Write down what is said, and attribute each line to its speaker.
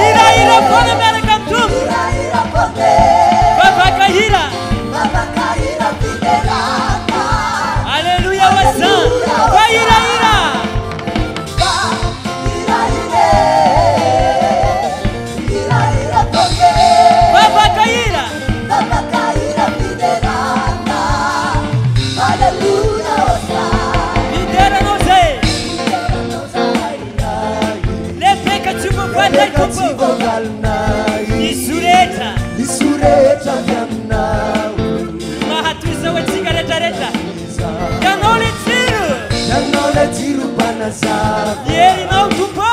Speaker 1: Ira pone mereka tum. Baba kahira. Haleluya wasa. Kahira. Baba kahira.
Speaker 2: Haleluya wasa.
Speaker 1: Lidera no sei. Lepeka chupo kwenda kupo. Isureta
Speaker 2: vyamna.
Speaker 1: Mahatuza wa sigareta. Kanole tiru
Speaker 2: panasa.
Speaker 1: Yeri na utupo.